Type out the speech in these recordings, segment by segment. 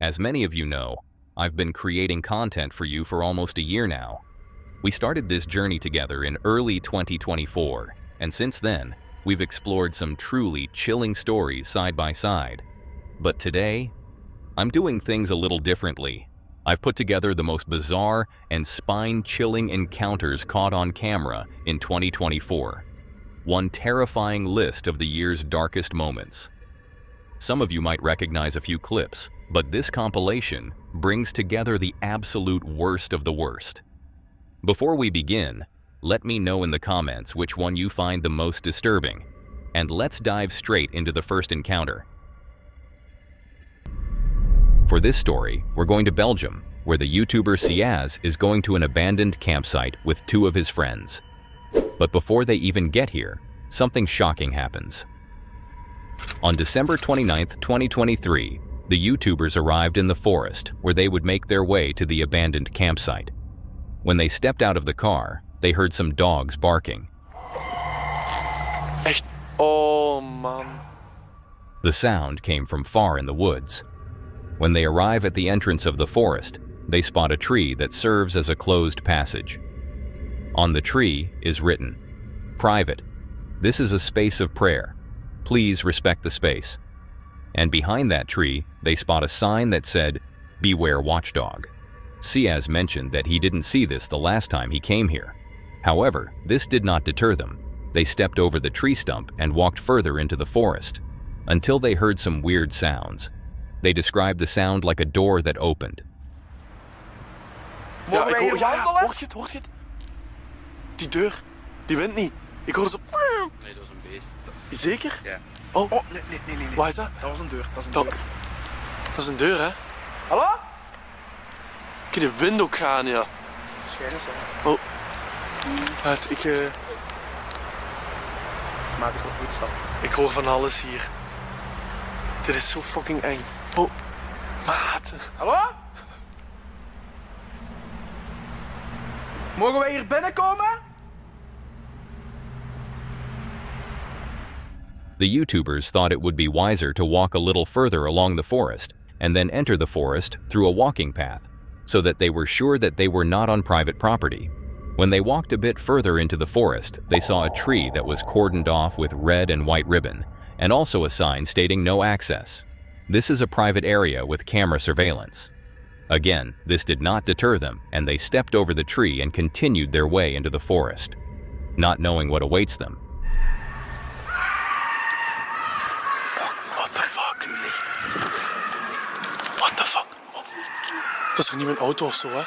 As many of you know, I've been creating content for you for almost a year now. We started this journey together in early 2024, and since then, we've explored some truly chilling stories side by side. But today, I'm doing things a little differently. I've put together the most bizarre and spine-chilling encounters caught on camera in 2024. One terrifying list of the year's darkest moments. Some of you might recognize a few clips, but this compilation brings together the absolute worst of the worst. Before we begin, let me know in the comments which one you find the most disturbing, and let's dive straight into the first encounter. For this story, we're going to Belgium, where the YouTuber Ciaz is going to an abandoned campsite with two of his friends. But before they even get here, something shocking happens. On December 29th, 2023, the YouTubers arrived in the forest where they would make their way to the abandoned campsite. When they stepped out of the car, they heard some dogs barking. Echt? Oh, man. The sound came from far in the woods. When they arrive at the entrance of the forest, they spot a tree that serves as a closed passage. On the tree is written, "Private. This is a space of prayer. Please respect the space." And behind that tree, they spot a sign that said, "Beware watchdog." Ciaz mentioned that he didn't see this the last time he came here. However, this did not deter them. They stepped over the tree stump and walked further into the forest, until they heard some weird sounds. They described the sound like a door that opened. Ja, ik hoor, hoort je het? Die deur, die wint niet. Ik hoor zo... Nee, dat was een beest. Zeker? Ja. Oh, Nee. Waar is dat? Dat was een deur, Dat is een deur, hè? Hallo? Ik de wind ook gaan, ja. Waarschijnlijk zo. Oh. Maak ik ook voetstap. Ik hoor van alles hier. Dit is zo fucking eng. Oh, maat. Hallo? Mogen wij hier binnenkomen? The YouTubers thought it would be wiser to walk a little further along the forest and then enter the forest through a walking path, so that they were sure that they were not on private property. When they walked a bit further into the forest, they saw a tree that was cordoned off with red and white ribbon, and also a sign stating no access. This is a private area with camera surveillance. Again, this did not deter them, and they stepped over the tree and continued their way into the forest, not knowing what awaits them. What the fuck? What the fuck? Dat is toch niet mijn auto of zo, hè?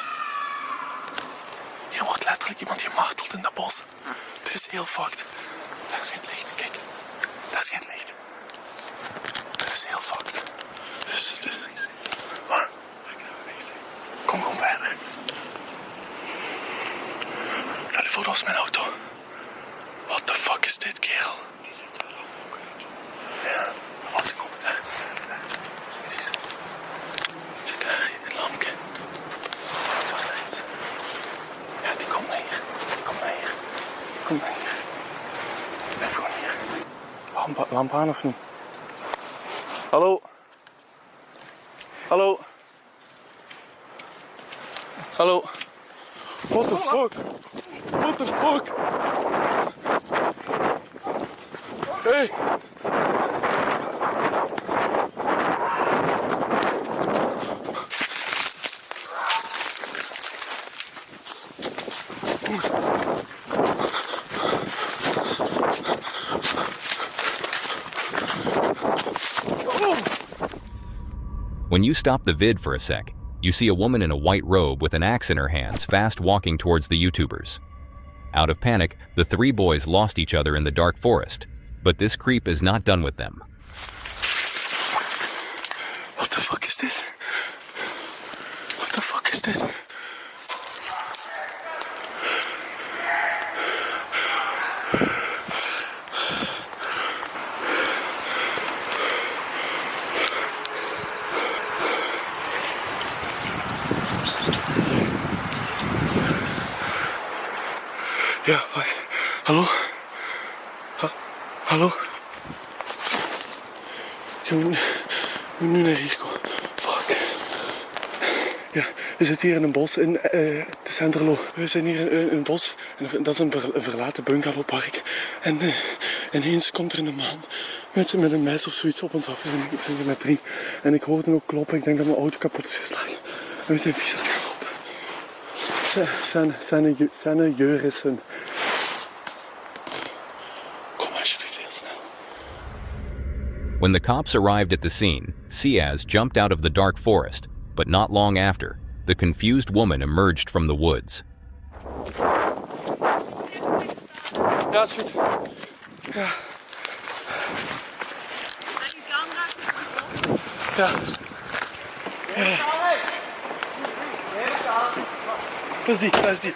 Hier wordt letterlijk iemand gemarteld in dat bos. Dit is heel fucked. Daar is geen licht, kijk. Daar is geen licht. Dit is heel fucked. Dus, waar? Kom gewoon verder. Stel je voor, dat was mijn auto. What the fuck is dit, kerel? Die zit er al ook uit. Ja, als ik kom daar. Ik zie ze. Het zit daar in een lampje. Zo rechts. Ja, die komt naar hier. Kom naar hier. Kom naar hier. Blijf gewoon hier. Lamp aan of niet? Hallo? Hallo? Hallo? What the fuck? What the fuck? Hey! When you stop the vid for a sec, you see a woman in a white robe with an axe in her hands fast walking towards the YouTubers. Out of panic, the three boys lost each other in the dark forest, but this creep is not done with them. What the fuck is this? What the fuck is this? Ja, wacht. Hallo? Hallo? Je moet nu naar hier komen. Fuck. We zitten hier in een bos in de Centerlo. We zijn hier in een bos en dat is een verlaten bungalowpark. En ineens komt er een man met een mes of zoiets op ons af. We zijn hier met 3. En ik hoorde hem ook kloppen. Ik denk dat mijn auto kapot is geslagen. En we zijn vies aan het lopen. Zijn Jurissen. Kom alsjeblieft heel snel. When the cops arrived at the scene, Ciaz jumped out of the dark forest, but not long after, the confused woman emerged from the woods. Ja, is goed. Ja. Ja. Ja. Dat is die. Dat is die.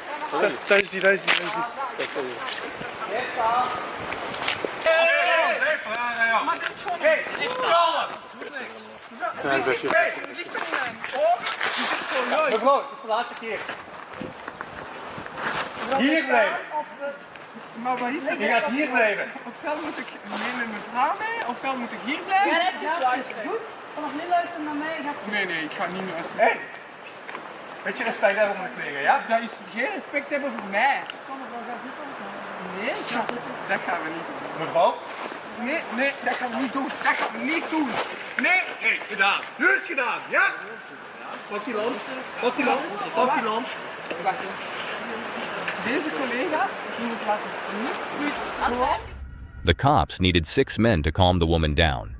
Mevrouw, het is de laatste keer. Hier blijven. Maar wat is het? Je gaat hier blijven. Ofwel moet ik mee met mijn vrouw mee, ofwel moet ik hier blijven. Jij hebt het luisteren. Goed? Vanaf nu luisteren naar mij. Nee, ik ga niet luisteren. Hé! Beetje respect hebben voor de kleren, ja? Dat is geen respect hebben voor mij. Nee, dat gaan we niet doen. Mevrouw? Nee, dat gaan we niet doen. Dat gaan we niet doen. Nee! Hé, gedaan. Nu is het gedaan, ja? Pak die lamp. Pak die lamp. Pak die lamp. Wacht eens. Deze collega moet ik laten zien. Goed. The cops needed 6 men to calm the woman down.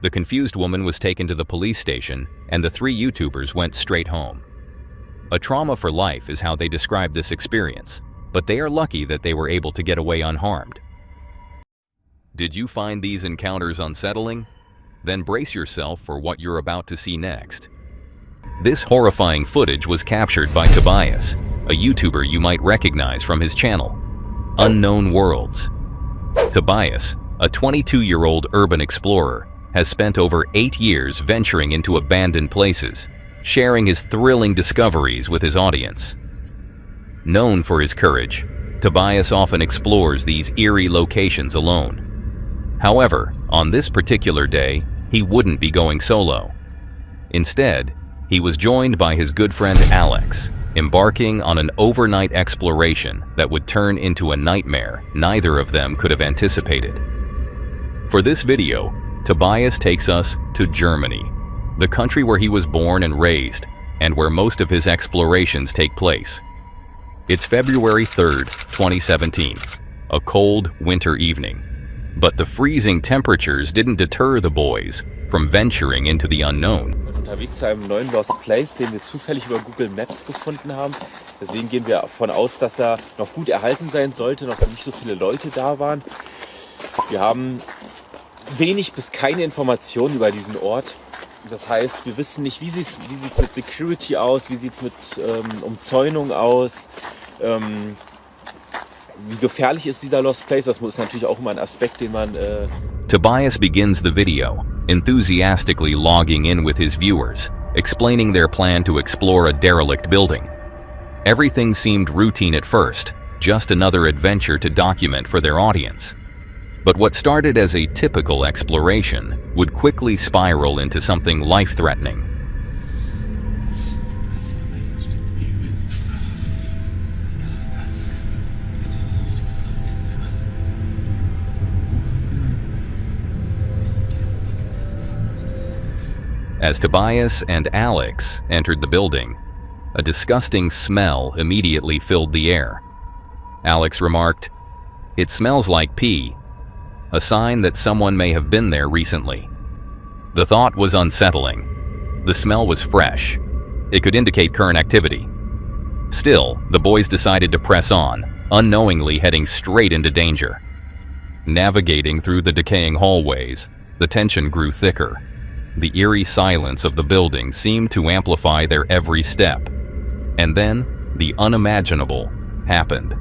The confused woman was taken to the police station, and the 3 YouTubers went straight home. A trauma for life is how they describe this experience, but they are lucky that they were able to get away unharmed. Did you find these encounters unsettling? Then brace yourself for what you're about to see next. This horrifying footage was captured by Tobias, a YouTuber you might recognize from his channel, Unknown Worlds. Tobias, a 22-year-old urban explorer, has spent over 8 years venturing into abandoned places, sharing his thrilling discoveries with his audience. Known for his courage, Tobias often explores these eerie locations alone. However, on this particular day, he wouldn't be going solo. Instead, he was joined by his good friend Alex, embarking on an overnight exploration that would turn into a nightmare neither of them could have anticipated. For this video, Tobias takes us to Germany, the country where he was born and raised, and where most of his explorations take place. It's February 3rd, 2017, a cold winter evening. But the freezing temperatures didn't deter the boys from venturing into the unknown. Unterwegs zu einem neuen Lost Place, den wir zufällig über Google Maps gefunden haben. Deswegen gehen wir davon aus, dass er noch gut erhalten sein sollte, noch nicht so viele Leute da waren. Wir haben wenig bis keine Informationen über diesen Ort. Das heißt, wir wissen nicht, wie sieht's mit Security aus, wie sieht es mit Umzäunung aus, wie gefährlich ist dieser Lost Place. Das ist natürlich auch immer ein Aspekt, den man... Tobias begins the video, enthusiastically logging in with his viewers, explaining their plan to explore a derelict building. Everything seemed routine at first, just another adventure to document for their audience. But what started as a typical exploration would quickly spiral into something life-threatening. As Tobias and Alex entered the building, a disgusting smell immediately filled the air. Alex remarked, "It smells like pee," a sign that someone may have been there recently. The thought was unsettling. The smell was fresh. It could indicate current activity. Still, the boys decided to press on, unknowingly heading straight into danger. Navigating through the decaying hallways, the tension grew thicker. The eerie silence of the building seemed to amplify their every step. And then, the unimaginable happened.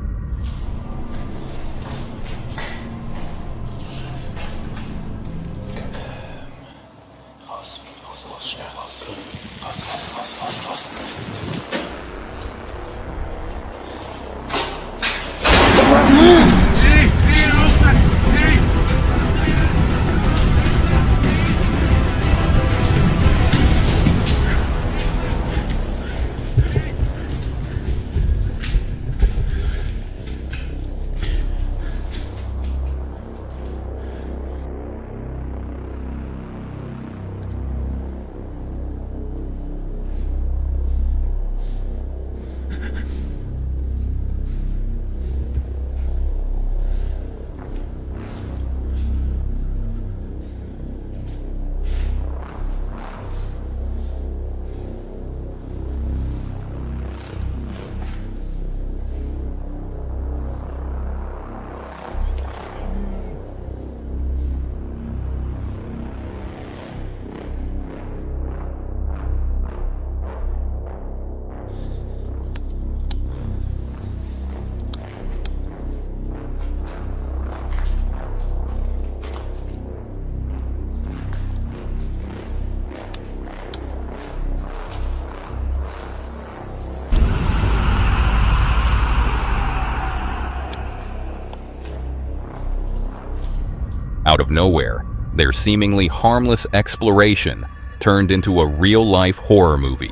Out of nowhere, their seemingly harmless exploration turned into a real-life horror movie.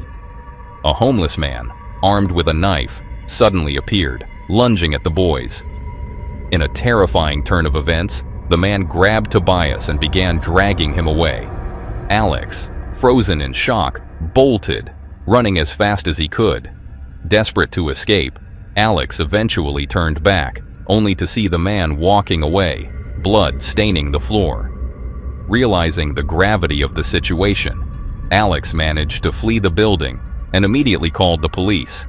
A homeless man, armed with a knife, suddenly appeared, lunging at the boys. In a terrifying turn of events, the man grabbed Tobias and began dragging him away. Alex, frozen in shock, bolted, running as fast as he could. Desperate to escape, Alex eventually turned back, only to see the man walking away, blood staining the floor. Realizing the gravity of the situation, Alex managed to flee the building and immediately called the police.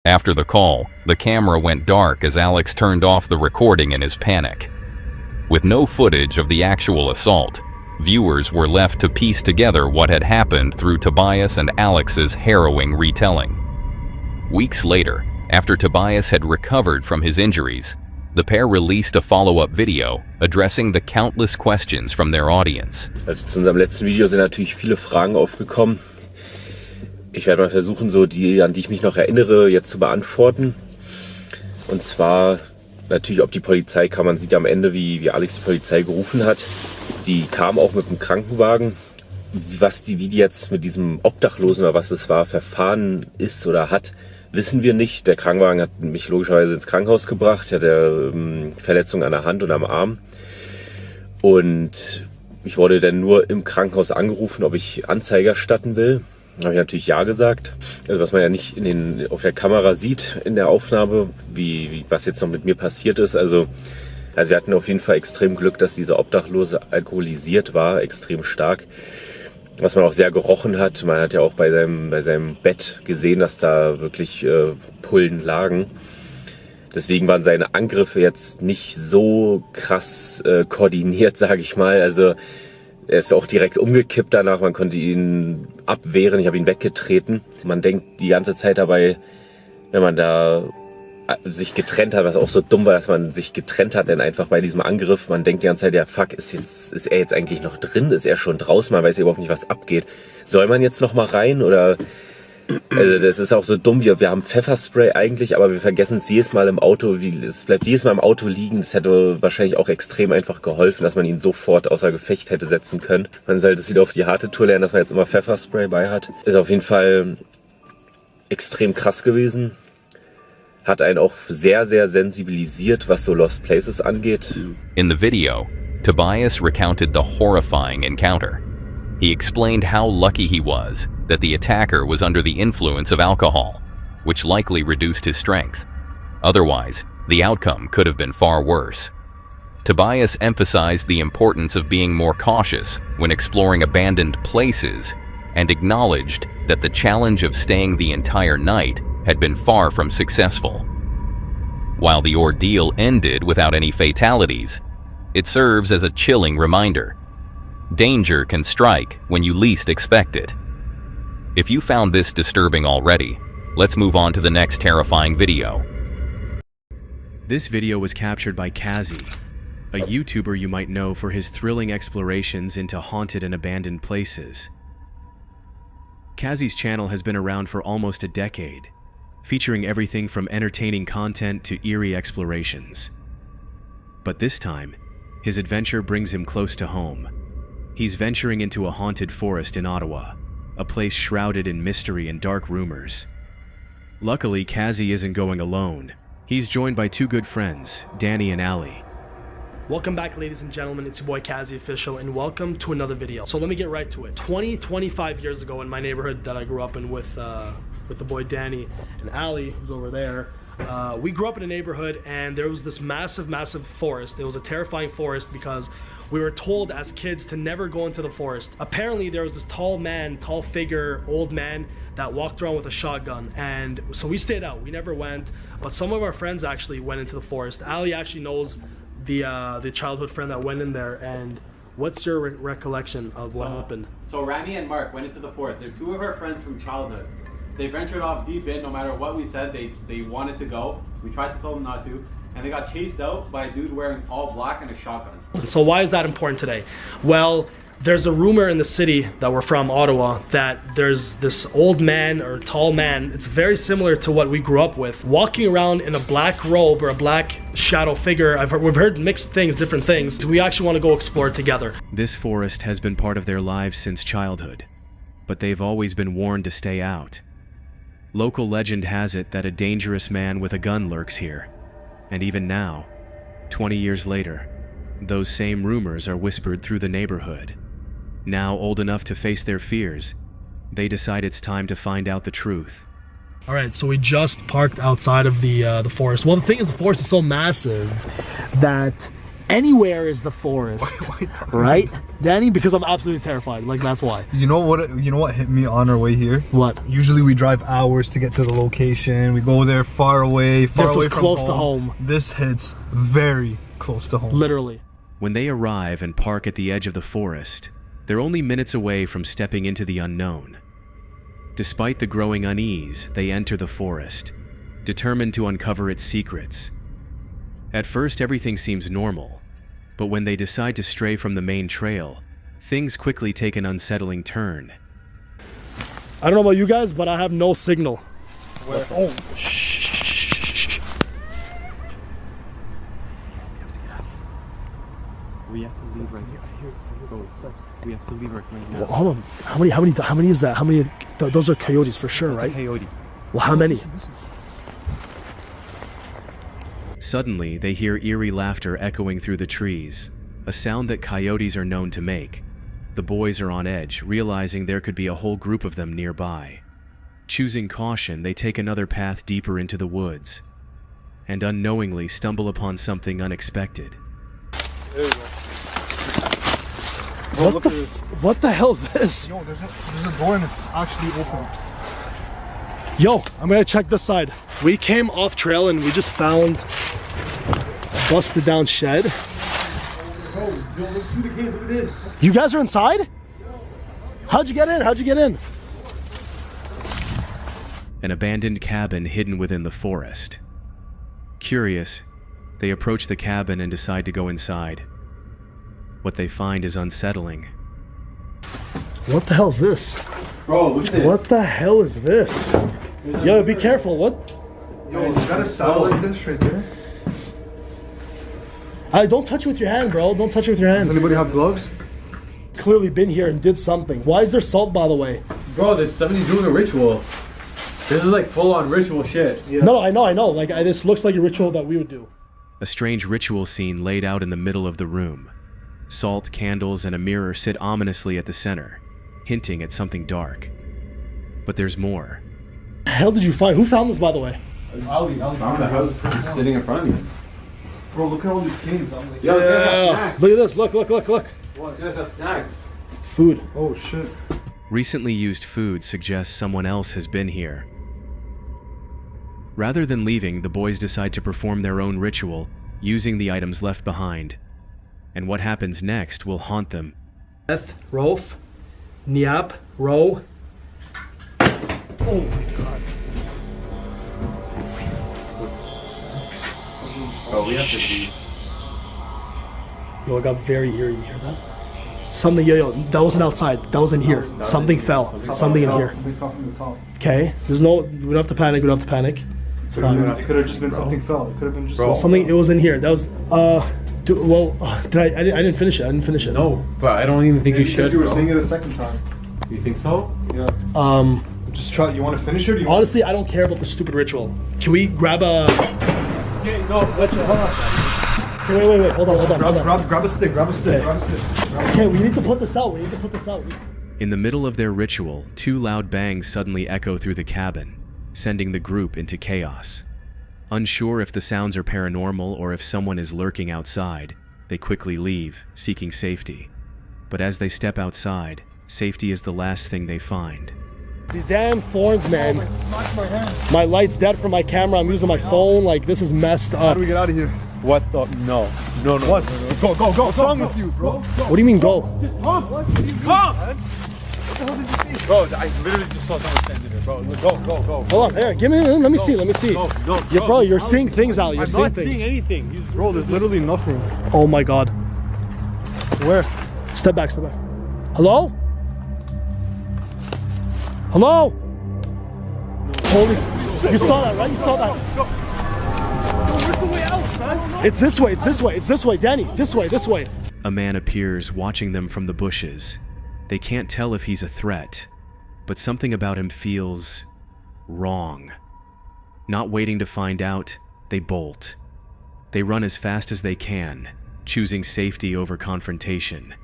After the call, the camera went dark as Alex turned off the recording in his panic. With no footage of the actual assault, viewers were left to piece together what had happened through Tobias and Alex's harrowing retelling. Weeks later, after Tobias had recovered from his injuries, the pair released a follow-up video addressing the countless questions from their audience. Also zu unserem letzten Video sind natürlich viele Fragen aufgekommen. Ich werde mal versuchen, so die, an die ich mich noch erinnere, jetzt zu beantworten. Und zwar natürlich, ob die Polizei kam. Man sieht am Ende, wie Alex die Polizei gerufen hat. Die kam auch mit dem Krankenwagen. Wie die jetzt mit diesem Obdachlosen oder was es war, verfahren ist oder hat, wissen wir nicht. Der Krankenwagen hat mich logischerweise ins Krankenhaus gebracht. Ich hatte Verletzungen an der Hand und am Arm. Und ich wurde dann nur im Krankenhaus angerufen, ob ich Anzeige erstatten will. Da habe ich natürlich ja gesagt. Also was man ja nicht auf der Kamera sieht in der Aufnahme, was jetzt noch mit mir passiert ist. Also wir hatten auf jeden Fall extrem Glück, dass dieser Obdachlose alkoholisiert war, extrem stark. Was man auch sehr gerochen hat. Man hat ja auch bei seinem Bett gesehen, dass da wirklich Pullen lagen. Deswegen waren seine Angriffe jetzt nicht so krass koordiniert, sage ich mal. Also er ist auch direkt umgekippt danach, man konnte ihn abwehren, ich habe ihn weggetreten. Man denkt die ganze Zeit dabei, wenn man da sich getrennt hat, was auch so dumm war, dass man sich getrennt hat, denn einfach bei diesem Angriff, man denkt die ganze Zeit, ja fuck, ist er jetzt eigentlich noch drin, ist er schon draußen, man weiß ja überhaupt nicht, was abgeht. Soll man jetzt noch mal rein oder... Also das ist auch so dumm, wir haben Pfefferspray eigentlich, aber wir vergessen es jedes Mal im Auto, es bleibt jedes Mal im Auto liegen. Das hätte wahrscheinlich auch extrem einfach geholfen, dass man ihn sofort außer Gefecht hätte setzen können. Man sollte es wieder auf die harte Tour lernen, dass man jetzt immer Pfefferspray bei hat. Ist auf jeden Fall extrem krass gewesen. Hat einen auch sehr, sehr sensibilisiert, was so Lost Places angeht. In the video, Tobias recounted the horrifying encounter. He explained how lucky he was that the attacker was under the influence of alcohol, which likely reduced his strength. Otherwise, the outcome could have been far worse. Tobias emphasized the importance of being more cautious when exploring abandoned places and acknowledged that the challenge of staying the entire night had been far from successful. While the ordeal ended without any fatalities, it serves as a chilling reminder. Danger can strike when you least expect it. If you found this disturbing already, let's move on to the next terrifying video. This video was captured by Kazi, a YouTuber you might know for his thrilling explorations into haunted and abandoned places. Kazi's channel has been around for almost a decade, featuring everything from entertaining content to eerie explorations. But this time, his adventure brings him close to home. He's venturing into a haunted forest in Ottawa, a place shrouded in mystery and dark rumors. Luckily, Kazi isn't going alone. He's joined by two good friends, Danny and Ali. Welcome back, ladies and gentlemen. It's your boy Kazi Official, and welcome to another video. So let me get right to it. 25 years ago in my neighborhood that I grew up in with the boy Danny and Ali, who's over there. We grew up in a neighborhood and there was this massive forest. It was a terrifying forest because we were told as kids to never go into the forest. Apparently there was this tall figure, old man that walked around with a shotgun, and so we stayed out. We never went, but some of our friends actually went into the forest. Ali actually knows the childhood friend that went in there. And what's your recollection of what happened? So Rami and Mark went into the forest. They're two of our friends from childhood. They ventured off deep in. No matter what we said, they wanted to go. We tried to tell them not to, and they got chased out by a dude wearing all black and a shotgun. So why is that important today? Well, there's a rumor in the city that we're from, Ottawa, that there's this old man or tall man. It's very similar to what we grew up with, walking around in a black robe or a black shadow figure. We've heard mixed things, different things. We actually want to go explore together. This forest has been part of their lives since childhood, but they've always been warned to stay out. Local legend has it that a dangerous man with a gun lurks here, and even now, 20 years later, those same rumors are whispered through the neighborhood. Now old enough to face their fears, they decide it's time to find out the truth. All right, so we just parked outside of the forest. Well, the thing is, the forest is so massive that anywhere is the forest, right, Danny? Because I'm absolutely terrified. Like, that's why. You know what hit me on our way here? What? Usually we drive hours to get to the location. We go there far away from This was close to home. This hits very close to home. Literally. When they arrive and park at the edge of the forest, they're only minutes away from stepping into the unknown. Despite the growing unease, they enter the forest, determined to uncover its secrets. At first, everything seems normal, but when they decide to stray from the main trail, things quickly take an unsettling turn. I don't know about you guys, but I have no signal. Where? Oh, shh. We have to leave right here. Go, steps. We have to leave right now. Well, hold on. How many is that? How many? Those are coyotes for sure, That's right? a coyote. Well, how many? Suddenly, they hear eerie laughter echoing through the trees, a sound that coyotes are known to make. The boys are on edge, realizing there could be a whole group of them nearby. Choosing caution, they take another path deeper into the woods, and unknowingly stumble upon something unexpected. There you go. What the hell is this? Yo, there's a door and it's actually open. Yo, I'm gonna check this side. We came off trail and we just found a busted down shed. You guys are inside? How'd you get in? How'd you get in? An abandoned cabin hidden within the forest. Curious, they approach the cabin and decide to go inside. What they find is unsettling. What the hell is this? Bro, look at this. What the hell is this? Yo, be careful. What? Yo, you got a satellite dish right there? Don't touch it with your hand, bro. Don't touch it with your Does hand. anybody have gloves? Clearly been here and did something. Why is there salt, by the way? Bro, there's somebody doing a ritual. This is like full-on ritual shit. Yeah. No, I know. Like, this looks like a ritual that we would do. A strange ritual scene laid out in the middle of the room. Salt, candles, and a mirror sit ominously at the center, hinting at something dark. But there's more. The hell did you find? Who found this, by the way? Ali. Found the house just sitting in front of me. Bro, look at all these canes. I'm like, Yo, this guy has snacks. Look at this. Look. This guy has snacks. Food. oh shit. Recently used food suggests someone else has been here. Rather than leaving, the boys decide to perform their own ritual, using the items left behind. And what happens next will haunt them. Eth, Rolf, Niap, Ro. Oh my god. Bro, we have to leave. Yo, I got very eerie. You hear that? Something, yo, that wasn't outside. That was in here. Something fell. Something in here. Something fell from the top. Okay. There's no, we don't have to panic. We don't have to panic. It's fine. It could have just been something fell. It could have been just Something, it was in here. That was, I didn't finish it. No, but I don't even think you should. You were bro. saying it a second time. You think so? Yeah. Just try. You want to finish it? Or do you Honestly, I don't care about the stupid ritual. Can we grab a... Okay, no, let's... Hold on. Okay, wait. Hold on. Grab a stick. Okay. Okay, we need to put this out. In the middle of their ritual, two loud bangs suddenly echo through the cabin, sending the group into chaos. Unsure if the sounds are paranormal or if someone is lurking outside, they quickly leave, seeking safety. But as they step outside, safety is the last thing they find. These damn thorns, man. My light's dead from my camera. I'm using my phone. Like, this is messed up. How do we get out of here? What the? No. What? Go, go, go. What's wrong with you, bro? What do you mean, go? Just come. Come. What the hell did you see? Bro, I literally just saw someone standing there, bro. Go. Hold on, here, give me, let me see. Go, Yeah, bro, you're seeing things, Ali. You're I'm seeing not things. seeing anything. Bro, there's literally nothing. Oh my God. Where? Step back. Hello? Hello? Holy, you saw that, right? You saw that. Where's the way out, man? It's this way, Danny. This way. A man appears watching them from the bushes. They can't tell if he's a threat, but something about him feels wrong. Not waiting to find out, they bolt. They run as fast as they can, choosing safety over confrontation.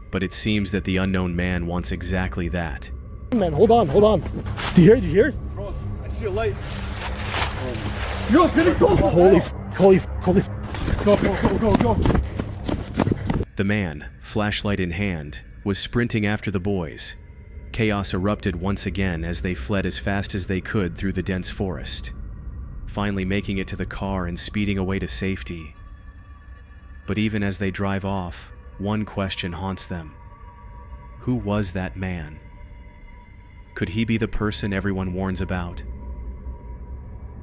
But it seems that the unknown man wants exactly that. Man, hold on. Do you hear? Bro, I see a light. Yo, get it, go. Holy. Go. The man, flashlight in hand, was sprinting after the boys. Chaos erupted once again as they fled as fast as they could through the dense forest, finally making it to the car and speeding away to safety. But even as they drive off, one question haunts them. Who was that man? Could he be the person everyone warns about?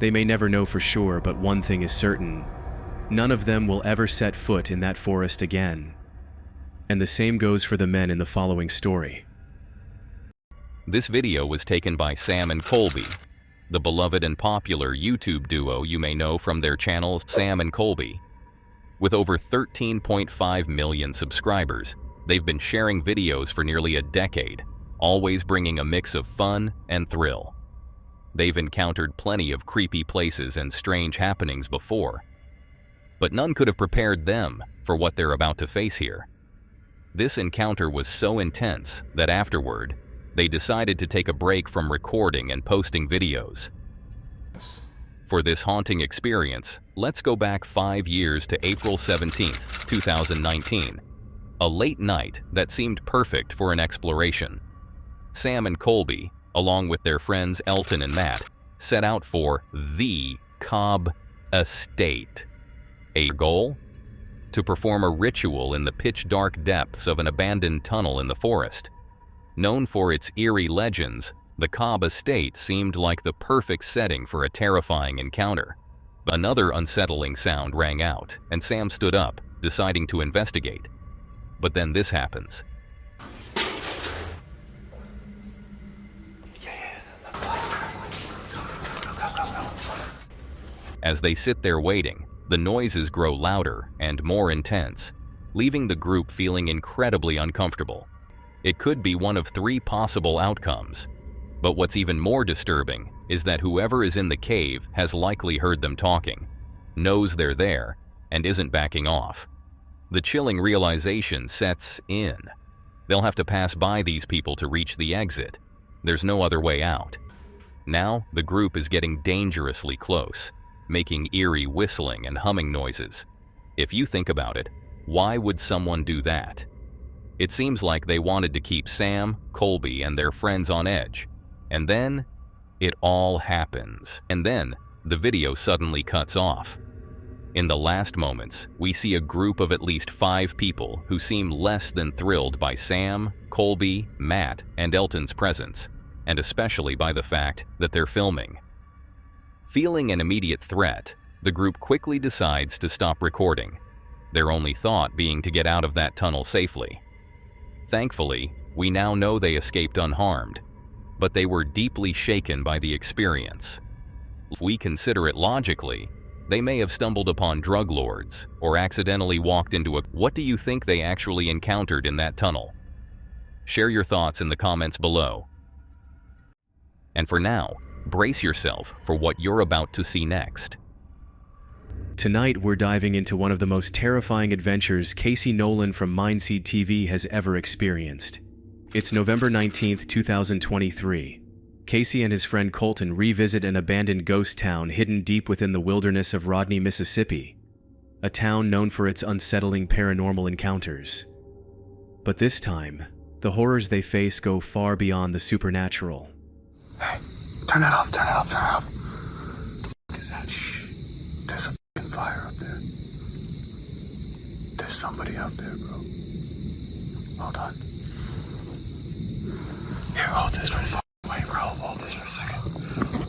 They may never know for sure, but one thing is certain. None of them will ever set foot in that forest again. And the same goes for the men in the following story. This video was taken by Sam and Colby, the beloved and popular YouTube duo you may know from their channel Sam and Colby. With over 13.5 million subscribers, they've been sharing videos for nearly a decade, always bringing a mix of fun and thrill. They've encountered plenty of creepy places and strange happenings before, but none could have prepared them for what they're about to face here. This encounter was so intense that afterward, they decided to take a break from recording and posting videos. For this haunting experience, let's go back 5 years to April 17th, 2019, a late night that seemed perfect for an exploration. Sam and Colby, along with their friends Elton and Matt, set out for the Cobb Estate. A goal? To perform a ritual in the pitch-dark depths of an abandoned tunnel in the forest. Known for its eerie legends, the Cobb Estate seemed like the perfect setting for a terrifying encounter. Another unsettling sound rang out, and Sam stood up, deciding to investigate. But then this happens. As they sit there waiting, the noises grow louder and more intense, leaving the group feeling incredibly uncomfortable. It could be one of 3 possible outcomes. But what's even more disturbing is that whoever is in the cave has likely heard them talking, knows they're there, and isn't backing off. The chilling realization sets in. They'll have to pass by these people to reach the exit. There's no other way out. Now, the group is getting dangerously close, making eerie whistling and humming noises. If you think about it, why would someone do that? It seems like they wanted to keep Sam, Colby, and their friends on edge. And then, it all happens. And then, the video suddenly cuts off. In the last moments, we see a group of at least 5 people who seem less than thrilled by Sam, Colby, Matt, and Elton's presence, and especially by the fact that they're filming. Feeling an immediate threat, the group quickly decides to stop recording, their only thought being to get out of that tunnel safely. Thankfully, we now know they escaped unharmed, but they were deeply shaken by the experience. If we consider it logically, they may have stumbled upon drug lords or accidentally walked into a... What do you think they actually encountered in that tunnel? Share your thoughts in the comments below. And for now, brace yourself for what you're about to see next. Tonight, we're diving into one of the most terrifying adventures Casey Nolan from Mindseed TV has ever experienced. It's November 19th, 2023. Casey and his friend Colton revisit an abandoned ghost town hidden deep within the wilderness of Rodney, Mississippi, a town known for its unsettling paranormal encounters. But this time, the horrors they face go far beyond the supernatural. Hey, turn it off, turn it off, turn it off. The fuck is that? Shh. There's a fucking fire up there. There's somebody up there, bro. Hold on. Here, hold this for a second. Wait, bro, hold this for a second.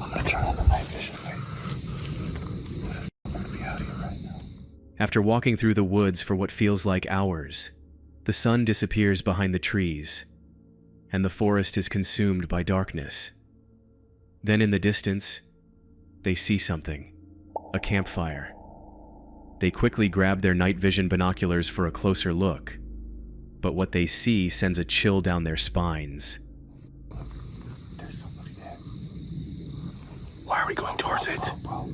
I'm gonna turn on the night vision. Wait. I'm gonna be out here right now. After walking through the woods for what feels like hours, the sun disappears behind the trees, and the forest is consumed by darkness. Then in the distance, they see something, a campfire. They quickly grab their night vision binoculars for a closer look, but what they see sends a chill down their spines. There's somebody there. Why are we going towards it? Bro.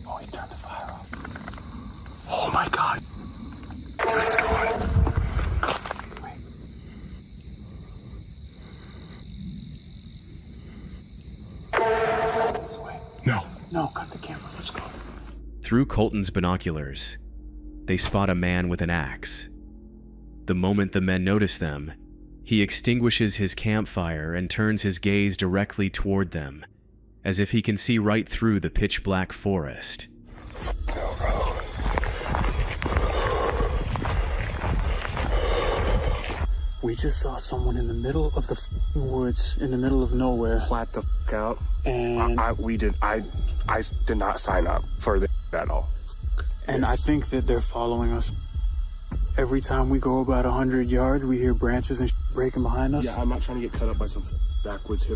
Oh, he turned the fire off. Oh my God. Dude, it's going. Wait. This way. No, cut the camera. Let's go. Through Colton's binoculars, they spot a man with an axe. The moment the men notice them, he extinguishes his campfire and turns his gaze directly toward them, as if he can see right through the pitch-black forest. No, bro. We just saw someone in the middle of the woods, in the middle of nowhere. Flat the out. And I did not sign up for this at all. And I think that they're following us. Every time we go about 100 yards, we hear branches and breaking behind us. Yeah, I'm not trying to get cut up by some backwoods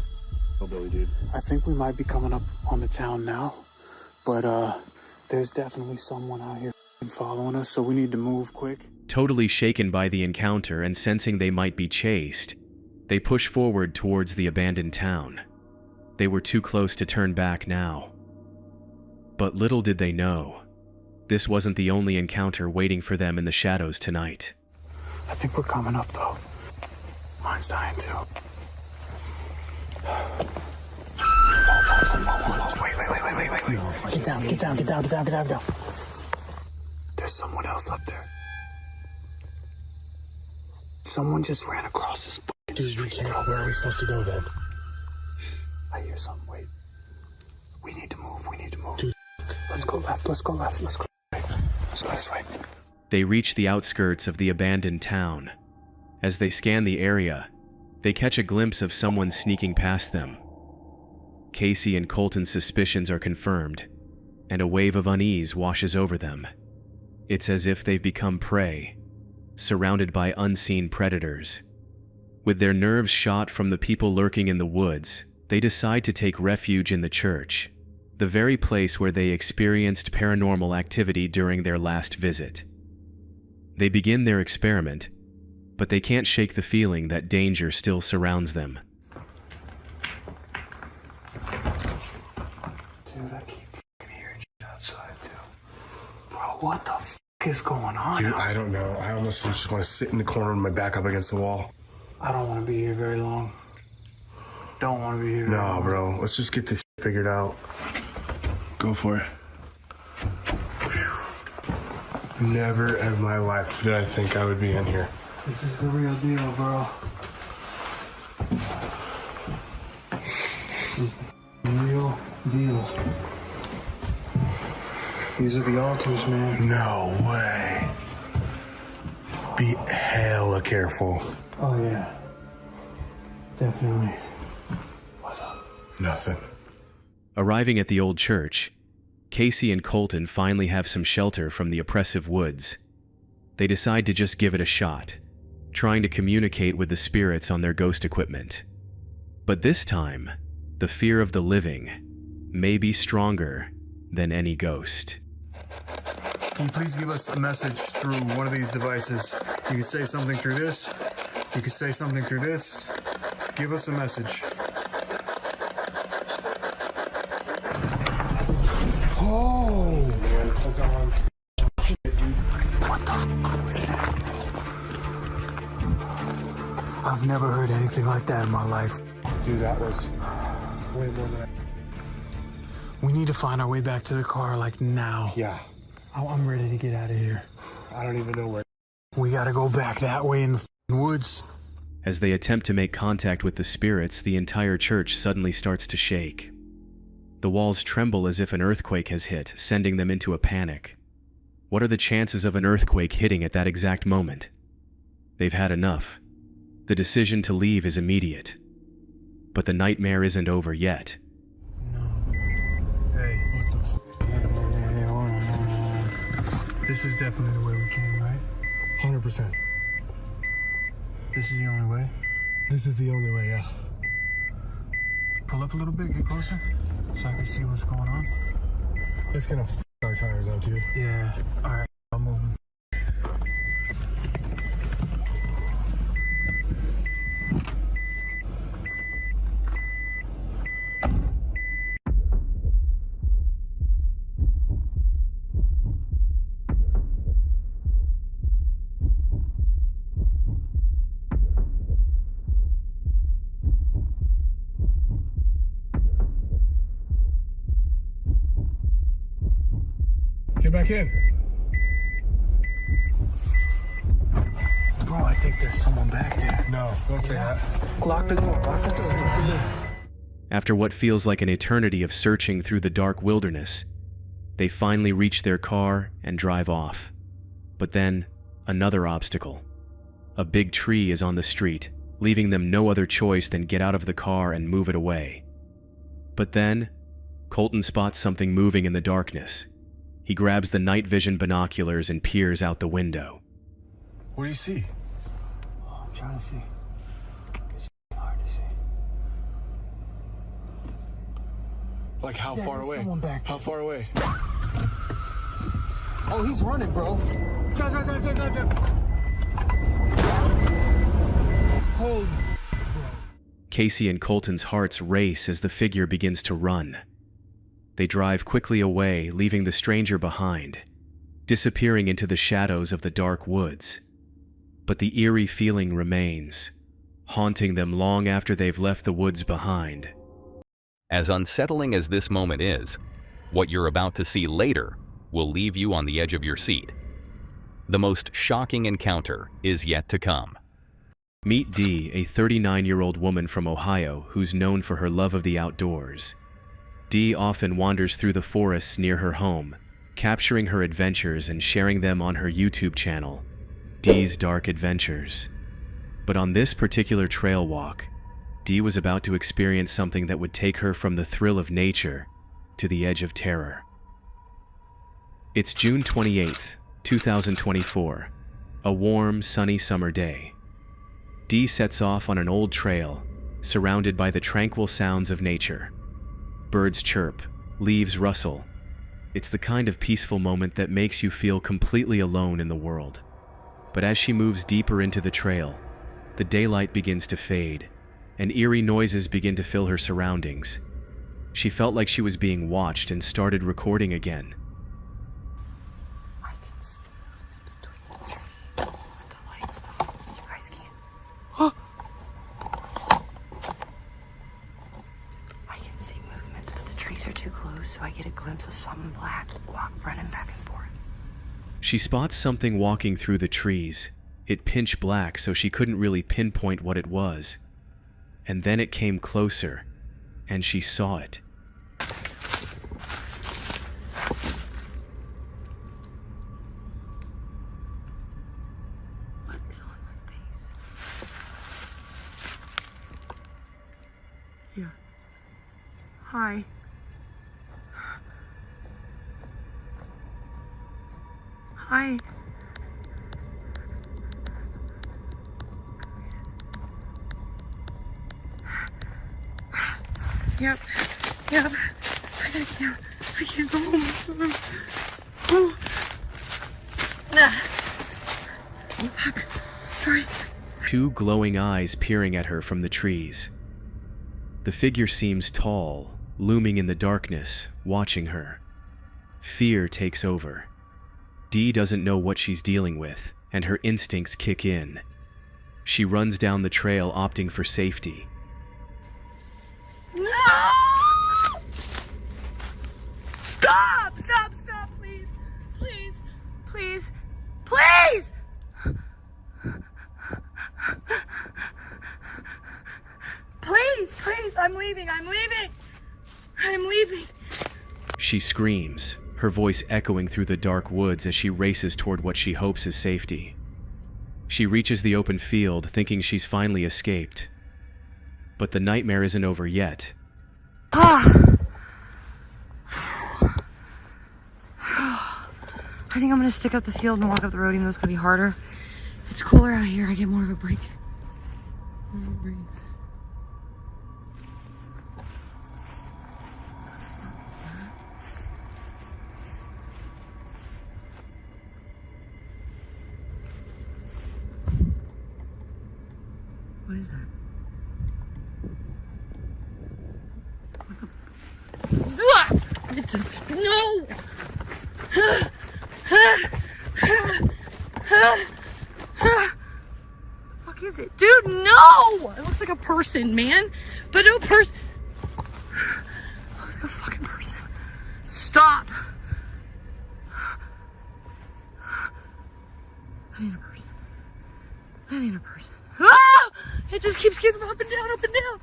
hillbilly dude. I think we might be coming up on the town now, but there's definitely someone out here following us, so we need to move quick. Totally shaken by the encounter and sensing they might be chased, they push forward towards the abandoned town. They were too close to turn back now. But little did they know, this wasn't the only encounter waiting for them in the shadows tonight. I think we're coming up, though. Mine's dying, too. Wait. Get down. There's someone else up there. Someone just ran across this fucking street. Where are we supposed to go then? Shh, I hear something. Wait. We need to move. Dude. Let's go left. Let's go this way. They reach the outskirts of the abandoned town. As they scan the area, they catch a glimpse of someone sneaking past them. Casey and Colton's suspicions are confirmed, and a wave of unease washes over them. It's as if they've become prey, surrounded by unseen predators. With their nerves shot from the people lurking in the woods, they decide to take refuge in the church, the very place where they experienced paranormal activity during their last visit. They begin their experiment, but they can't shake the feeling that danger still surrounds them. Dude, I keep fucking hearing shit outside, too. Bro, what the fuck is going on? Dude, I don't know. I honestly just want to sit in the corner with my back up against the wall. I don't want to be here very long. Don't want to be here. No, bro. Let's just get this figured out. Go for it. Whew. Never in my life did I think I would be in here. This is the real deal, bro. This is the real deal. These are the altars, man. No way. Be hella careful. Oh, yeah. Definitely. What's up? Nothing. Arriving at the old church, Casey and Colton finally have some shelter from the oppressive woods. They decide to just give it a shot, trying to communicate with the spirits on their ghost equipment. But this time, the fear of the living may be stronger than any ghost. Can you please give us a message through one of these devices? You can say something through this. You can say something through this. Give us a message. Oh! What the fuck was that? I've never heard anything like that in my life. Dude, that was way more than We need to find our way back to the car, like, now. Yeah. I'm ready to get out of here. I don't even know where. We gotta go back that way in the woods. As they attempt to make contact with the spirits, the entire church suddenly starts to shake. The walls tremble as if an earthquake has hit, sending them into a panic. What are the chances of an earthquake hitting at that exact moment? They've had enough. The decision to leave is immediate. But the nightmare isn't over yet. No. Hey, what the f? Hey, hold on. This is definitely the way we came, right? 100%. This is the only way? This is the only way, yeah. Pull up a little bit, get closer, so I can see what's going on. It's gonna f our tires out, dude. Yeah, alright, I'll move them. Get back in. Bro, I think there's someone back there. No, don't say that. Lock the door, lock the door. After what feels like an eternity of searching through the dark wilderness, they finally reach their car and drive off. But then, another obstacle. A big tree is on the street, leaving them no other choice than get out of the car and move it away. But then, Colton spots something moving in the darkness. He grabs the night vision binoculars and peers out the window. What do you see? I'm trying to see. It's hard to see. Like how far there's away? someone back How there. far away? Oh, he's running, bro. Jump. Holy. Casey and Colton's hearts race as the figure begins to run. They drive quickly away, leaving the stranger behind, disappearing into the shadows of the dark woods. But the eerie feeling remains, haunting them long after they've left the woods behind. As unsettling as this moment is, what you're about to see later will leave you on the edge of your seat. The most shocking encounter is yet to come. Meet Dee, a 39-year-old woman from Ohio who's known for her love of the outdoors. Dee often wanders through the forests near her home, capturing her adventures and sharing them on her YouTube channel, Dee's Dark Adventures. But on this particular trail walk, Dee was about to experience something that would take her from the thrill of nature to the edge of terror. It's June 28th, 2024, a warm, sunny summer day. Dee sets off on an old trail, surrounded by the tranquil sounds of nature. Birds chirp, leaves rustle. It's the kind of peaceful moment that makes you feel completely alone in the world. But as she moves deeper into the trail, the daylight begins to fade, and eerie noises begin to fill her surroundings. She felt like she was being watched and started recording again. I can see movement between the tree with the lights off. You guys can't. I can see movements, but the trees are too close, so I get a glimpse of something black running back and forth. She spots something walking through the trees. It pitch black, so she couldn't really pinpoint what it was. And then it came closer, and she saw it. What is on my face? Here. Hi. Hi. Yep. I gotta get down. I can't go home. Oh. Fuck. Sorry. Two glowing eyes peering at her from the trees. The figure seems tall, looming in the darkness, watching her. Fear takes over. Dee doesn't know what she's dealing with, and her instincts kick in. She runs down the trail, opting for safety. She screams, her voice echoing through the dark woods as she races toward what she hopes is safety. She reaches the open field, thinking she's finally escaped. But the nightmare isn't over yet. I think I'm gonna stick up the field and walk up the road, even though it's gonna be harder. It's cooler out here. I get more of a break. What is that? It's a snow! Fuck is it? Dude, no! It looks like a person, man. But no person. It looks like a fucking person. Stop! That ain't a person. That ain't a person. Ah! It just keeps getting up and down, up and down.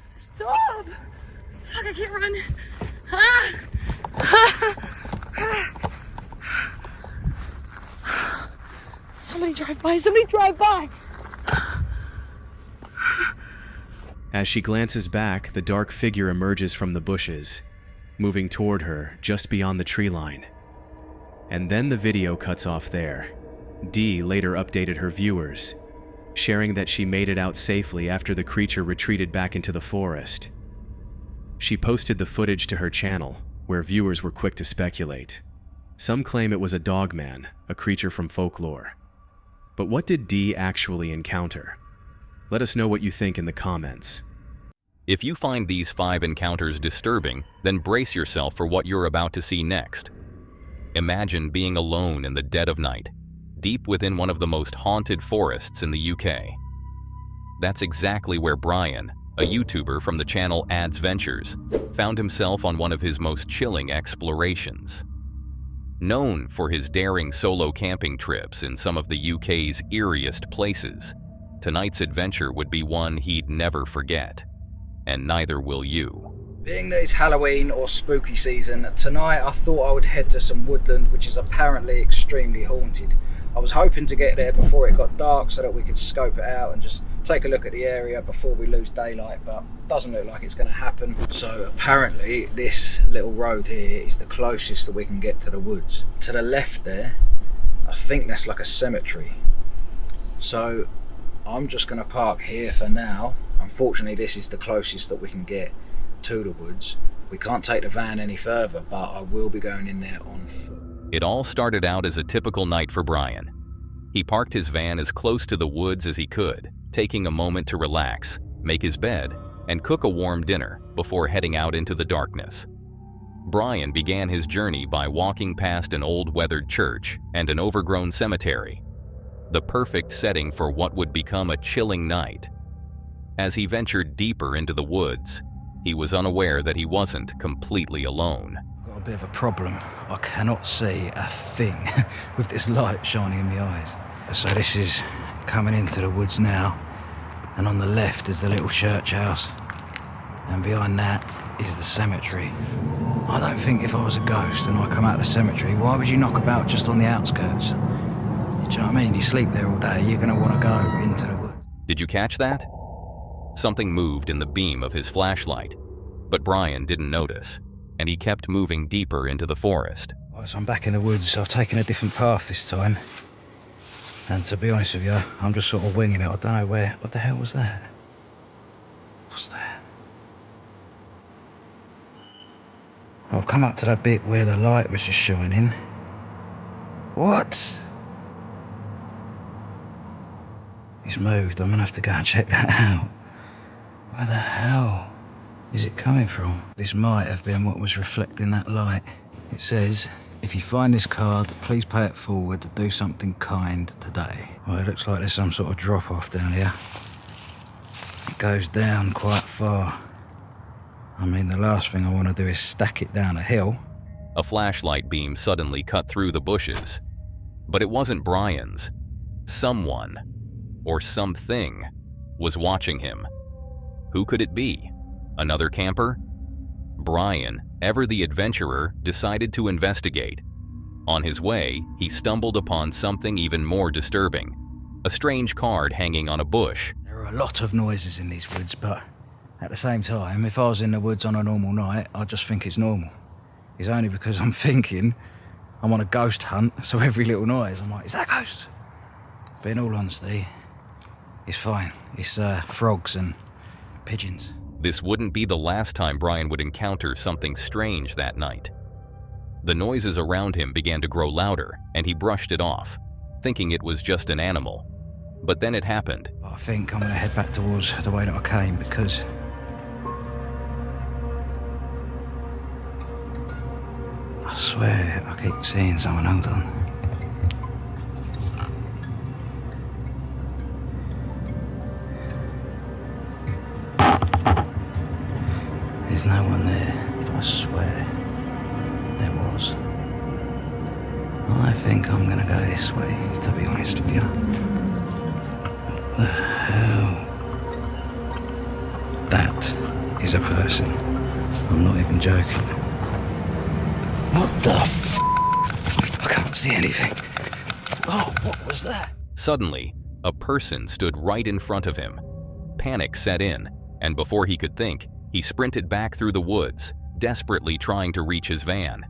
Stop! Fuck, I can't run. Ah! Somebody drive by, somebody drive by! As she glances back, the dark figure emerges from the bushes, moving toward her just beyond the tree line. And then the video cuts off there. Dee later updated her viewers, sharing that she made it out safely after the creature retreated back into the forest. She posted the footage to her channel, where viewers were quick to speculate. Some claim it was a DogMan, a creature from folklore. But what did Dee actually encounter? Let us know what you think in the comments. If you find these 5 encounters disturbing, then brace yourself for what you're about to see next. Imagine being alone in the dead of night, deep within one of the most haunted forests in the UK. That's exactly where Brian, a YouTuber from the channel Ads Ventures, found himself on one of his most chilling explorations. Known for his daring solo camping trips in some of the UK's eeriest places, tonight's adventure would be one he'd never forget. And neither will you. Being that it's Halloween or spooky season, tonight I thought I would head to some woodland which is apparently extremely haunted. I was hoping to get there before it got dark so that we could scope it out and just take a look at the area before we lose daylight, but it doesn't look like it's going to happen. So apparently this little road here is the closest that we can get to the woods. To the left there, I think that's like a cemetery. So I'm just going to park here for now. Unfortunately, this is the closest that we can get to the woods. We can't take the van any further, but I will be going in there on foot. It all started out as a typical night for Brian. He parked his van as close to the woods as he could, taking a moment to relax, make his bed, and cook a warm dinner before heading out into the darkness. Brian began his journey by walking past an old weathered church and an overgrown cemetery, the perfect setting for what would become a chilling night. As he ventured deeper into the woods, he was unaware that he wasn't completely alone. Got a bit of a problem. I cannot see a thing with this light shining in my eyes. So this is coming into the woods now, and on the left is the little church house, and behind that is the cemetery. I don't think if I was a ghost and I come out of the cemetery, why would you knock about just on the outskirts? Do you know what I mean? You sleep there all day, you're going to want to go into the woods. Did you catch that? Something moved in the beam of his flashlight, but Brian didn't notice, and he kept moving deeper into the forest. Right, so I'm back in the woods. I've taken a different path this time. And to be honest with you, I'm just sort of winging it. I don't know where. What the hell was that? What's that? I've come up to that bit where the light was just shining. What? It's moved. I'm gonna have to go and check that out. Where the hell is it coming from? This might have been what was reflecting that light. It says, if you find this card, please pay it forward to do something kind today. Well, it looks like there's some sort of drop off down here. It goes down quite far. I mean, the last thing I want to do is stack it down a hill. A flashlight beam suddenly cut through the bushes, but it wasn't Brian's. Someone, or something, was watching him. Who could it be? Another camper? Brian ever the adventurer decided to investigate. On his way, he stumbled upon something even more disturbing. A strange card hanging on a bush. There are a lot of noises in these woods, but at the same time, if I was in the woods on a normal night, I'd just think it's normal. It's only because I'm thinking I'm on a ghost hunt, so every little noise, I'm like, is that a ghost? But in all honesty, it's fine. It's frogs and pigeons. This wouldn't be the last time Brian would encounter something strange that night. The noises around him began to grow louder, and he brushed it off, thinking it was just an animal. But then it happened. I think I'm going to head back towards the way that I came, because I swear I keep seeing someone. Hold on. There's no one there, but I swear there was. I think I'm gonna go this way, to be honest with you. What the hell? That is a person. I'm not even joking. What the f? I can't see anything. Oh, what was that? Suddenly, a person stood right in front of him. Panic set in, and before he could think, he sprinted back through the woods, desperately trying to reach his van.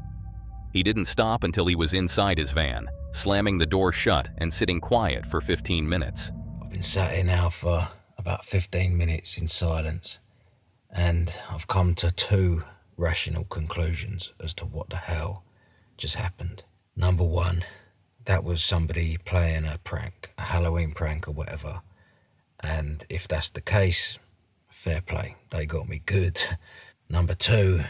He didn't stop until he was inside his van, slamming the door shut and sitting quiet for 15 minutes. I've been sat here now for about 15 minutes in silence, and I've come to two rational conclusions as to what the hell just happened. Number one, that was somebody playing a prank, a Halloween prank or whatever. And if that's the case, fair play, they got me good. Number two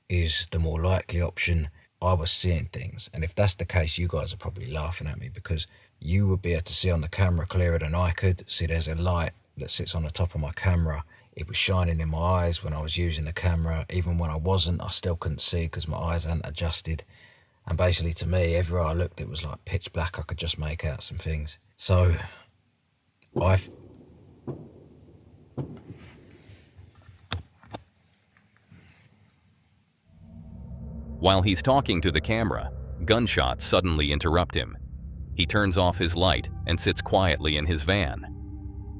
is the more likely option. I was seeing things, and if that's the case, you guys are probably laughing at me, because you would be able to see on the camera clearer than I could. See, there's a light that sits on the top of my camera. It was shining in my eyes when I was using the camera. Even when I wasn't, I still couldn't see because my eyes hadn't adjusted. And basically, to me, everywhere I looked, it was like pitch black. I could just make out some things. So While he's talking to the camera, gunshots suddenly interrupt him. He turns off his light and sits quietly in his van.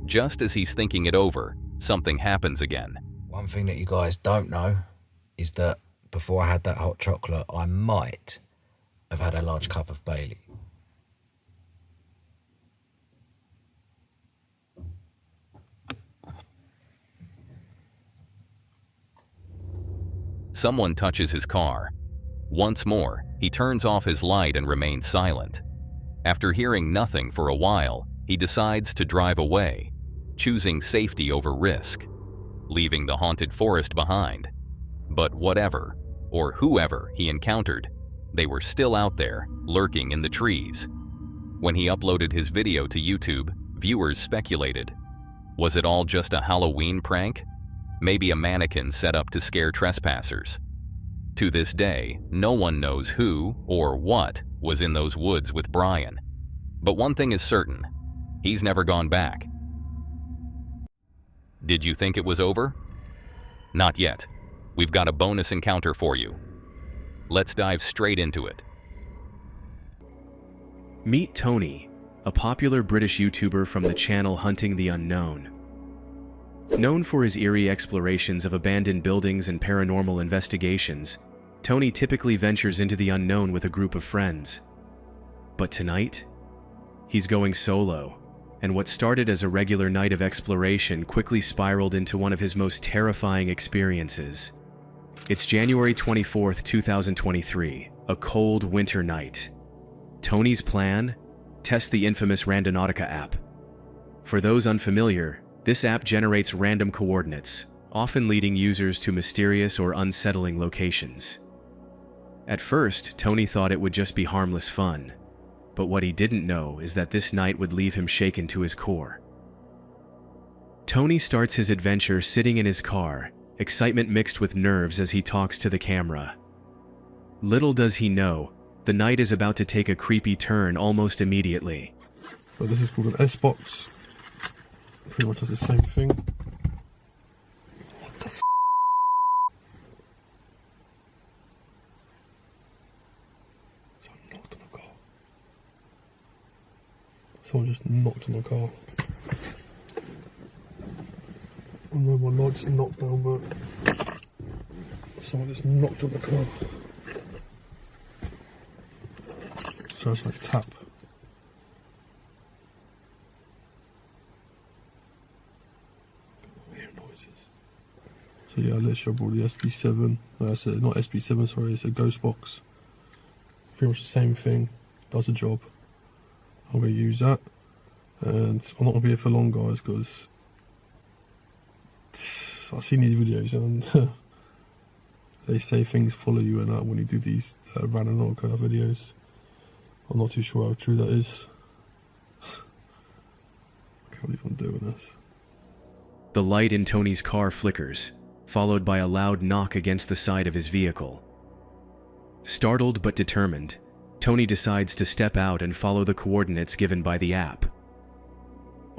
Just as he's thinking it over, something happens again. One thing that you guys don't know is that before I had that hot chocolate, I might have had a large cup of Bailey. Someone touches his car. Once more, he turns off his light and remains silent. After hearing nothing for a while, he decides to drive away, choosing safety over risk, leaving the haunted forest behind. But whatever, or whoever he encountered, they were still out there, lurking in the trees. When he uploaded his video to YouTube, viewers speculated. Was it all just a Halloween prank? Maybe a mannequin set up to scare trespassers. To this day, no one knows who or what was in those woods with Brian. But one thing is certain, he's never gone back. Did you think it was over? Not yet. We've got a bonus encounter for you. Let's dive straight into it. Meet Tony, a popular British YouTuber from the channel Hunting the Unknown. Known for his eerie explorations of abandoned buildings and paranormal investigations, Tony typically ventures into the unknown with a group of friends. But tonight, he's going solo, and what started as a regular night of exploration quickly spiraled into one of his most terrifying experiences. It's January 24th, 2023, a cold winter night. Tony's plan? Test the infamous Randonautica app. For those unfamiliar, this app generates random coordinates, often leading users to mysterious or unsettling locations. At first, Tony thought it would just be harmless fun, but what he didn't know is that this night would leave him shaken to his core. Tony starts his adventure sitting in his car, excitement mixed with nerves as he talks to the camera. Little does he know, the night is about to take a creepy turn almost immediately. So this is called an S-Box. Pretty much does the same thing. What the f? Someone just knocked on the car. I know my light just knocked down, but someone just knocked on the car. So it's like tap. I hear noises. So yeah, let's show all the SB7. That's not SB7, sorry, it's a ghost box. Pretty much the same thing, does a job. I'm going to use that, and I'm not going to be here for long, guys, because I've seen these videos and they say things follow you and that when you do these random videos. I'm not too sure how true that is. I can't believe I'm doing this. The light in Tony's car flickers, followed by a loud knock against the side of his vehicle. Startled but determined, Tony decides to step out and follow the coordinates given by the app.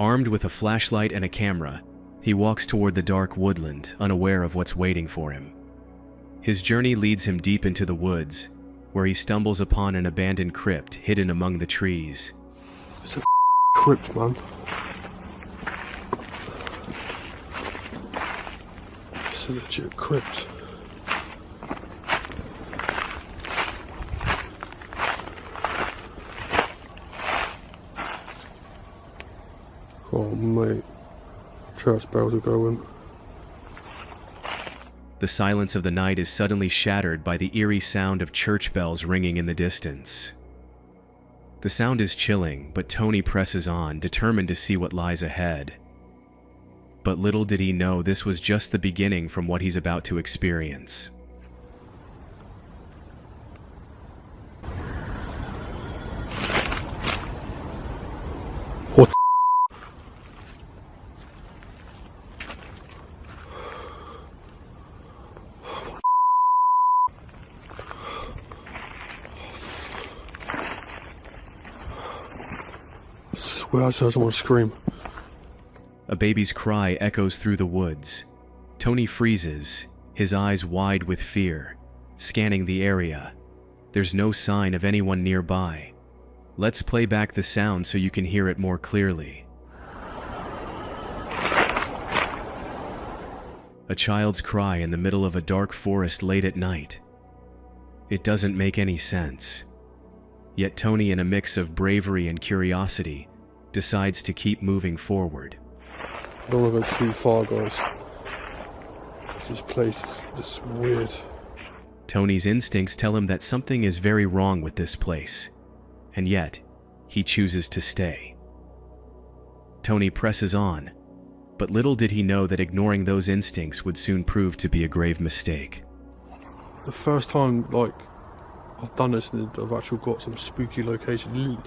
Armed with a flashlight and a camera, he walks toward the dark woodland, unaware of what's waiting for him. His journey leads him deep into the woods, where he stumbles upon an abandoned crypt hidden among the trees. It's a crypt, man. It's a legit crypt. Oh mate, church bells are going. The silence of the night is suddenly shattered by the eerie sound of church bells ringing in the distance. The sound is chilling, but Tony presses on, determined to see what lies ahead. But little did he know this was just the beginning from what he's about to experience. What? I swear I saw someone scream. A baby's cry echoes through the woods. Tony freezes, his eyes wide with fear, scanning the area. There's no sign of anyone nearby. Let's play back the sound so you can hear it more clearly. A child's cry in the middle of a dark forest late at night. It doesn't make any sense. Yet Tony, in a mix of bravery and curiosity, decides to keep moving forward. I don't want to go too far, guys. This place is just weird. Tony's instincts tell him that something is very wrong with this place, and yet he chooses to stay. Tony presses on, but little did he know that ignoring those instincts would soon prove to be a grave mistake. The first time, like, I've done this and I've actually got some spooky location.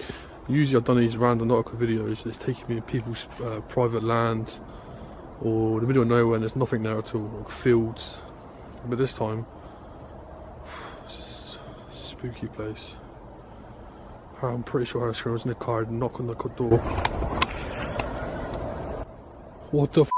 Usually I've done these random nautical videos that's taking me in people's private land or the middle of nowhere and there's nothing there at all, like fields. But this time, it's just a spooky place. I'm pretty sure I was in the car and knock on the door. What the f***?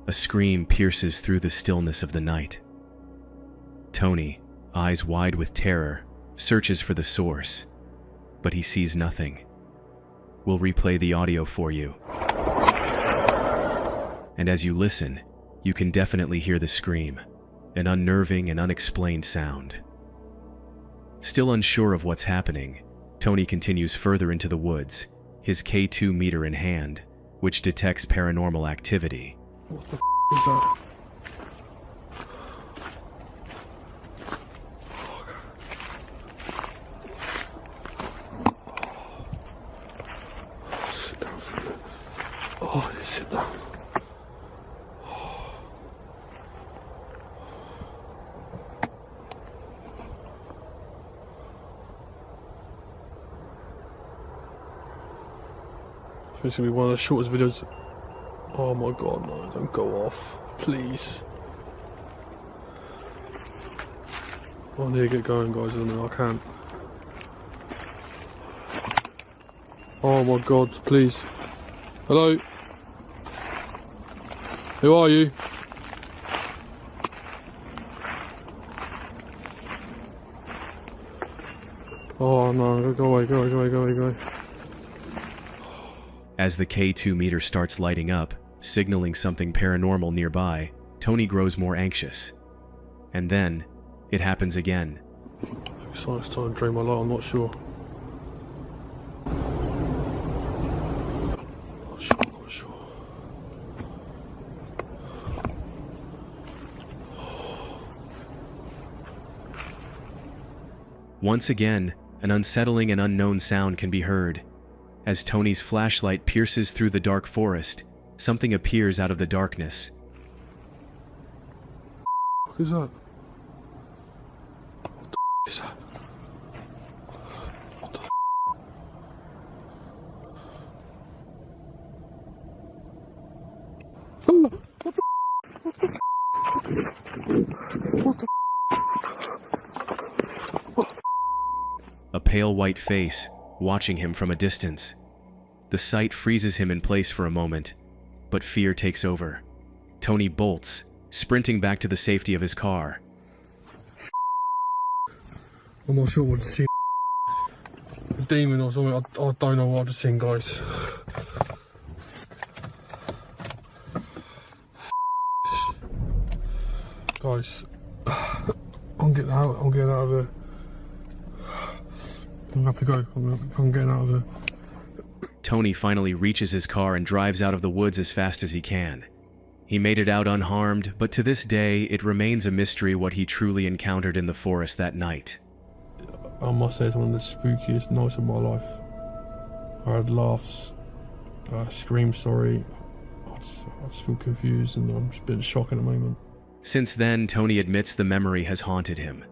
A scream pierces through the stillness of the night. Tony, eyes wide with terror, searches for the source, but he sees nothing. We'll replay the audio for you. And as you listen, you can definitely hear the scream, an unnerving and unexplained sound. Still unsure of what's happening, Tony continues further into the woods, his K2 meter in hand, which detects paranormal activity. What the f*** is that? Sit down for a minute. Oh, yeah, sit down. I think it's going to be one of the shortest videos. Oh my god, no, don't go off, please. I need to get going, guys, I mean, I can't. Oh my god, please. Hello? Who are you? Oh no, go away, go away, go away, go away, go away. As the K2 meter starts lighting up, signaling something paranormal nearby, Tony grows more anxious. And then, it happens again. It's like it's trying to drain my light, I'm not sure. Not sure. Once again, an unsettling and unknown sound can be heard. As Tony's flashlight pierces through the dark forest, something appears out of the darkness. What is that? What the is that? What the A pale white face, watching him from a distance. The sight freezes him in place for a moment, but fear takes over. Tony bolts, sprinting back to the safety of his car. I'm not sure what to see. A demon or something, I don't know what to see, guys. Guys, I'm getting out of there. I'm gonna have to go. I'm getting out of there. Tony finally reaches his car and drives out of the woods as fast as he can. He made it out unharmed, but to this day, it remains a mystery what he truly encountered in the forest that night. I must say it's one of the spookiest nights of my life. I had laughs, screams, sorry. I just feel confused and I'm just a bit in shock at the moment. Since then, Tony admits the memory has haunted him.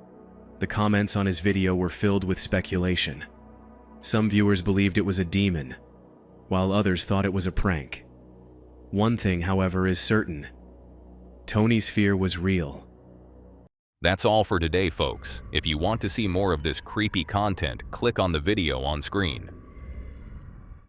The comments on his video were filled with speculation. Some viewers believed it was a demon, while others thought it was a prank. One thing, however, is certain. Tony's fear was real. That's all for today, folks. If you want to see more of this creepy content, click on the video on screen.